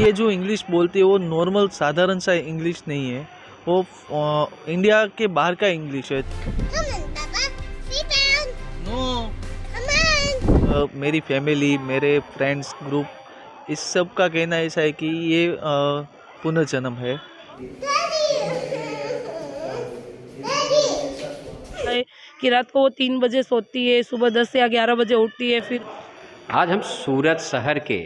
ये जो इंग्लिश बोलती है वो नॉर्मल साधारण सा इंग्लिश नहीं है, वो इंडिया के बाहर का इंग्लिश है। मेरी फैमिली, मेरे फ्रेंड्स ग्रुप, इस सब का कहना ऐसा है कि ये पुनर्जन्म है। कि रात को वो 3 बजे सोती है, सुबह 10 या 11 बजे उठती है। फिर आज हम सूरत शहर के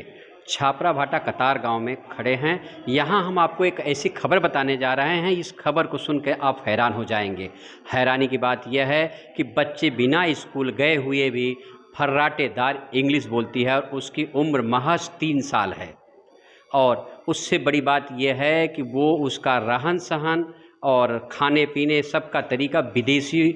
छापरा भाटा कतार गांव में खड़े हैं। यहां हम आपको एक ऐसी खबर बताने जा रहे हैं, इस खबर को सुनकर आप हैरान हो जाएंगे। हैरानी की बात यह है कि बच्चे बिना स्कूल गए हुए भी फर्राटेदार इंग्लिश बोलती है और उसकी उम्र महज 3 साल है। और उससे बड़ी बात यह है कि वो उसका रहन सहन और खाने पीने सब का तरीका विदेशी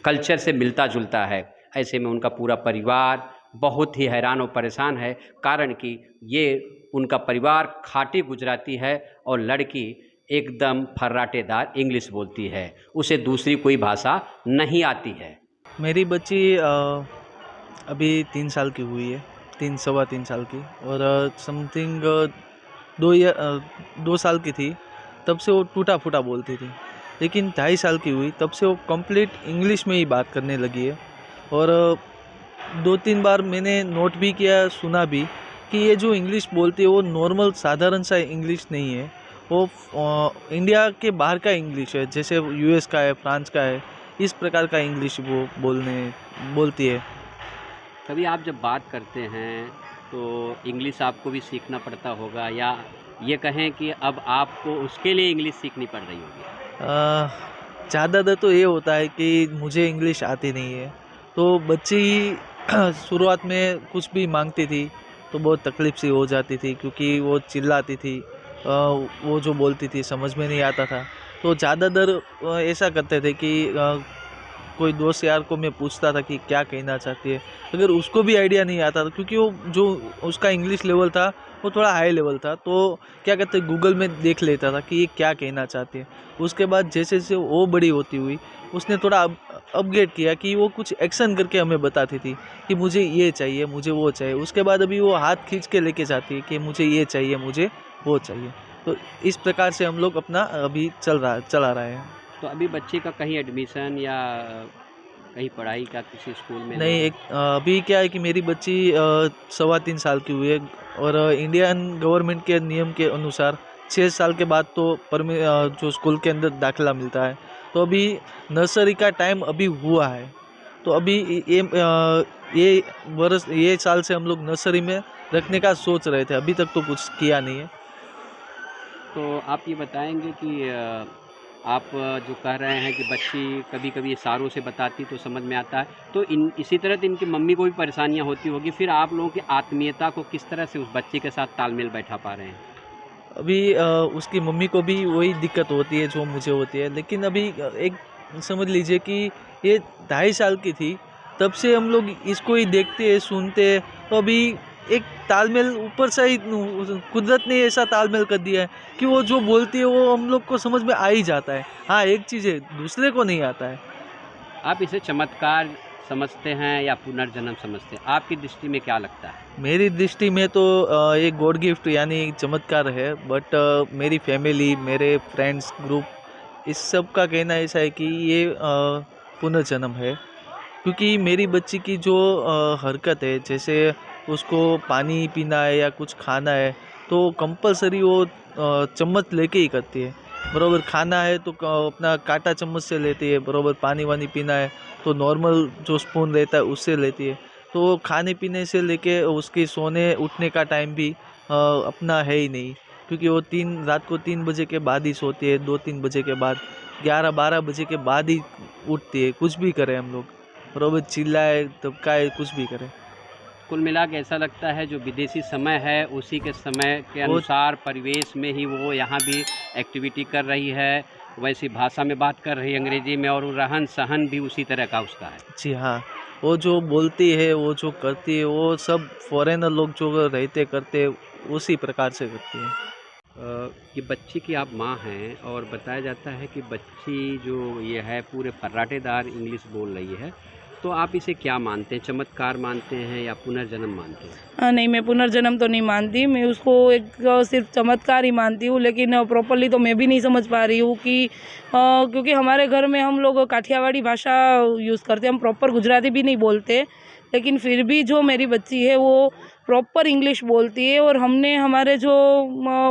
कल्चर से मिलता जुलता है। ऐसे में उनका पूरा परिवार बहुत ही हैरान और परेशान है, कारण कि ये उनका परिवार खाटी गुजराती है और लड़की एकदम फर्राटेदार इंग्लिश बोलती है, उसे दूसरी कोई भाषा नहीं आती है। मेरी बच्ची अभी 3 साल की हुई है, 3 साल की, और समथिंग 2 साल की थी तब से वो टूटा फूटा बोलती थी, लेकिन 2.5 साल की हुई तब से वो कंप्लीट इंग्लिश में ही बात करने लगी है। और 2-3 बार मैंने नोट भी किया, सुना भी कि ये जो इंग्लिश बोलती है वो नॉर्मल साधारण सा इंग्लिश नहीं है, वो इंडिया के बाहर का इंग्लिश है, जैसे यूएस का है, फ्रांस का है, इस प्रकार का इंग्लिश वो बोलती है। कभी आप जब बात करते हैं तो इंग्लिश आपको भी सीखना पड़ता होगा, या ये कहें कि अब आपको उसके लिए इंग्लिश सीखनी पड़ रही होगी? ज़्यादातर तो ये होता है कि मुझे इंग्लिश आती नहीं है, तो बच्ची शुरुआत में कुछ भी मांगती थी तो बहुत तकलीफ सी हो जाती थी, क्योंकि वो चिल्लाती थी, वो जो बोलती थी समझ में नहीं आता था। तो ज़्यादातर ऐसा करते थे कि कोई दोस्त यार को मैं पूछता था कि क्या कहना चाहती है, अगर उसको भी आइडिया नहीं आता था, क्योंकि वो जो उसका इंग्लिश लेवल था वो थोड़ा हाई लेवल था, तो क्या कहते गूगल में देख लेता था कि ये क्या कहना चाहती है। उसके बाद जैसे जैसे वो बड़ी होती हुई उसने थोड़ा अपग्रेड किया कि वो कुछ एक्शन करके हमें बताती थी कि मुझे ये चाहिए, मुझे वो चाहिए। उसके बाद अभी वो हाथ खींच के लेके जाती है कि मुझे ये चाहिए, मुझे वो चाहिए। तो इस प्रकार से हम लोग अपना अभी चला रहे हैं। तो अभी बच्चे का कहीं एडमिशन या कहीं पढ़ाई का किसी स्कूल में नहीं, अभी क्या है कि मेरी बच्ची 3.25 साल की हुई है, और इंडियन गवर्नमेंट के नियम के अनुसार 6 साल के बाद तो जो स्कूल के अंदर दाखिला मिलता है, तो अभी नर्सरी का टाइम अभी हुआ है। तो अभी ये साल से हम लोग नर्सरी में रखने का सोच रहे थे, अभी तक तो कुछ किया नहीं है। तो आप ये बताएंगे कि आप जो कह रहे हैं कि बच्ची कभी कभी इशारों से बताती तो समझ में आता है, तो इसी तरह तो इनकी मम्मी को भी परेशानियां होती होगी, फिर आप लोगों की आत्मीयता को किस तरह से उस बच्चे के साथ तालमेल बैठा पा रहे हैं? अभी उसकी मम्मी को भी वही दिक्कत होती है जो मुझे होती है, लेकिन अभी एक समझ लीजिए कि ये 2.5 साल की थी तब से हम लोग इसको ही देखते हैं, सुनते हैं, तो अभी एक तालमेल ऊपर से ही कुदरत ने ऐसा तालमेल कर दिया है कि वो जो बोलती है वो हम लोग को समझ में आ ही जाता है। हाँ, एक चीज़ है, दूसरे को नहीं आता है। आप इसे चमत्कार समझते हैं या पुनर्जन्म समझते हैं? आपकी दृष्टि में क्या लगता है? मेरी दृष्टि में तो ये गॉड गिफ्ट यानी चमत्कार है, बट मेरी फैमिली, मेरे फ्रेंड्स ग्रुप, इस सब का कहना ऐसा है कि ये पुनर्जन्म है, क्योंकि मेरी बच्ची की जो हरकत है, जैसे उसको पानी पीना है या कुछ खाना है तो कंपलसरी वो चम्मच लेके ही करती है। बरोबर खाना है तो अपना कांटा चम्मच से लेती है, बरोबर पानी वानी पीना है तो नॉर्मल जो स्पून रहता है उससे लेती है। तो खाने पीने से लेके उसके सोने उठने का टाइम भी अपना है ही नहीं, क्योंकि वो रात को 3 बजे के बाद ही सोती है, 2-3 बजे के बाद, 11-12 बजे के बाद ही उठती है। कुछ भी करें हम लोग, बरोबर चिल्लाए धमकाए, कुछ भी करें। कुल मिला के ऐसा लगता है जो विदेशी समय है उसी के समय के अनुसार परिवेश में ही वो यहाँ भी एक्टिविटी कर रही है, वैसी भाषा में बात कर रही है, अंग्रेजी में, और रहन सहन भी उसी तरह का उसका है। जी हाँ, वो जो बोलती है, वो जो करती है, वो सब फॉरेनर लोग जो रहते करते उसी प्रकार से करती है। ये बच्ची की आप माँ हैं और बताया जाता है कि बच्ची जो ये है पूरे फर्राटेदार इंग्लिश बोल रही है, तो आप इसे क्या मानते हैं, चमत्कार मानते हैं या पुनर्जन्म मानते हैं? नहीं, मैं पुनर्जन्म तो नहीं मानती, मैं उसको एक सिर्फ चमत्कार ही मानती हूँ, लेकिन प्रॉपरली तो मैं भी नहीं समझ पा रही हूँ कि क्योंकि हमारे घर में हम लोग काठियावाड़ी भाषा यूज़ करते हैं, हम प्रॉपर गुजराती भी नहीं बोलते, लेकिन फिर भी जो मेरी बच्ची है वो प्रॉपर इंग्लिश बोलती है। और हमने हमारे जो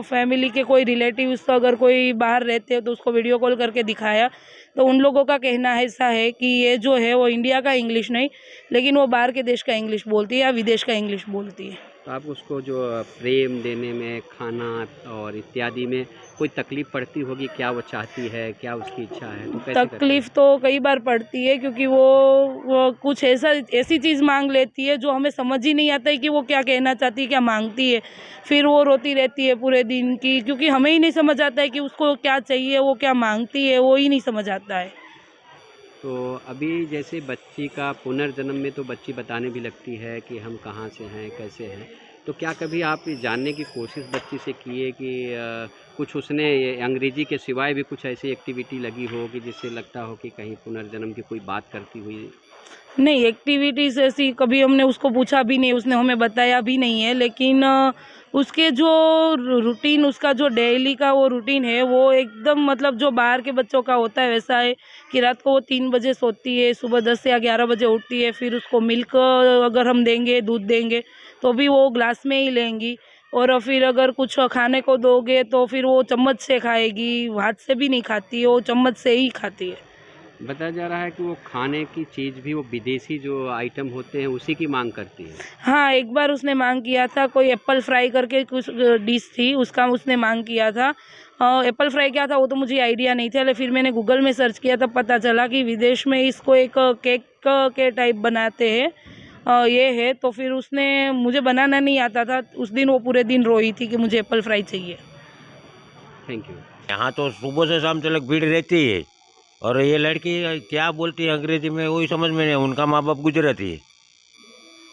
फैमिली के कोई रिलेटिव्स अगर कोई बाहर रहते हैं तो उसको वीडियो कॉल करके दिखाया, तो उन लोगों का कहना ऐसा है कि ये जो है वो इंडिया का इंग्लिश नहीं, लेकिन वो बाहर के देश का इंग्लिश बोलती है या विदेश का इंग्लिश बोलती है। तो आप उसको जो प्रेम देने में, खाना और इत्यादि में कोई तकलीफ़ पड़ती होगी? क्या वो चाहती है, क्या उसकी इच्छा है, तो कैसे करते हैं? तकलीफ़ तो कई बार पड़ती है, क्योंकि वो कुछ ऐसी चीज़ मांग लेती है जो हमें समझ ही नहीं आता है कि वो क्या कहना चाहती है, क्या मांगती है। फिर वो रोती रहती है पूरे दिन की, क्योंकि हमें ही नहीं समझ आता है कि उसको क्या चाहिए, वो क्या मांगती है, वो ही नहीं समझ आता है। तो अभी जैसे बच्ची का पुनर्जन्म में तो बच्ची बताने भी लगती है कि हम कहाँ से हैं, कैसे हैं, तो क्या कभी आप जानने की कोशिश बच्ची से किए कि कुछ उसने अंग्रेजी के सिवाय भी कुछ ऐसी एक्टिविटी लगी हो कि जिससे लगता हो कि कहीं पुनर्जन्म की कोई बात करती हुई? नहीं, एक्टिविटीज़ ऐसी कभी हमने उसको पूछा भी नहीं, उसने हमें बताया भी नहीं है, लेकिन उसके जो रूटीन, उसका जो डेली का वो रूटीन है वो एकदम मतलब जो बाहर के बच्चों का होता है वैसा है कि रात को वो 3 बजे सोती है, सुबह 10 या 11 बजे उठती है, फिर उसको मिल्क अगर हम देंगे, दूध देंगे तो भी वो ग्लास में ही लेंगी, और फिर अगर कुछ खाने को दोगे तो फिर वो चम्मच से खाएगी, हाथ से भी नहीं खाती है, वो चम्मच से ही खाती है। बताया जा रहा है कि वो खाने की चीज़ भी वो विदेशी जो आइटम होते हैं उसी की मांग करती है। हाँ, एक बार उसने मांग किया था, कोई एप्पल फ्राई करके कुछ डिश थी, उसका उसने मांग किया था। एप्पल फ्राई क्या था वो तो मुझे आइडिया नहीं था, फिर मैंने गूगल में सर्च किया तब पता चला कि विदेश में इसको एक केक के टाइप बनाते हैं, ये है। तो फिर उसने, मुझे बनाना नहीं आता था, उस दिन वो पूरे दिन रोई थी कि मुझे एप्पल फ्राई चाहिए। Thank you. यहाँ तो सुबह से शाम तक भीड़ रहती है, और ये लड़की क्या बोलती है अंग्रेजी में वही समझ में नहीं, उनका माँ बाप गुजराती है।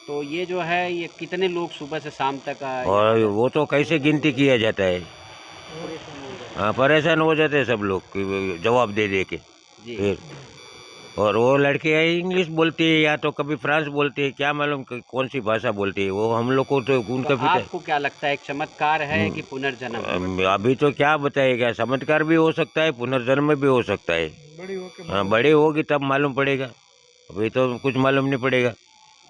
तो ये जो है ये कितने लोग सुबह से शाम तक आए? और वो तो कैसे गिनती किया जाता है। हाँ, परेशान हो जाते हैं सब लोग कि जवाब दे दे के जी। फिर। और वो लड़की है इंग्लिश बोलती है या तो कभी फ्रांस बोलती है, क्या मालूम कौन सी भाषा बोलती है वो, हम लोग को तो उनका तो आपको क्या लगता है, एक चमत्कार है कि पुनर्जन्म? अभी तो क्या बताएगा, चमत्कार भी हो सकता है, पुनर्जन्म भी हो सकता है। हाँ, बड़ी होगी तब मालूम पड़ेगा, अभी तो कुछ मालूम नहीं पड़ेगा।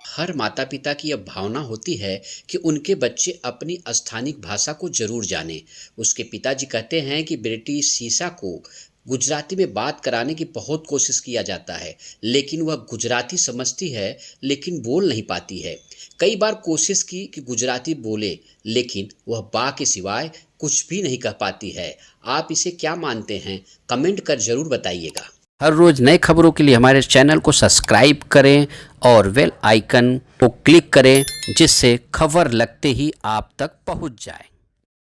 हर माता पिता की यह भावना होती है कि उनके बच्चे अपनी स्थानीय भाषा को जरूर जानें। उसके पिताजी कहते हैं कि बेटी सीसा को गुजराती में बात कराने की बहुत कोशिश किया जाता है, लेकिन वह गुजराती समझती है लेकिन बोल नहीं पाती है। कई बार कोशिश की कि गुजराती बोले, लेकिन वह बा के सिवाय कुछ भी नहीं कह पाती है। आप इसे क्या मानते हैं, कमेंट कर जरूर बताइएगा। हर रोज़ नए खबरों के लिए हमारे चैनल को सब्सक्राइब करें और बेल आइकन को क्लिक करें, जिससे खबर लगते ही आप तक पहुंच जाए।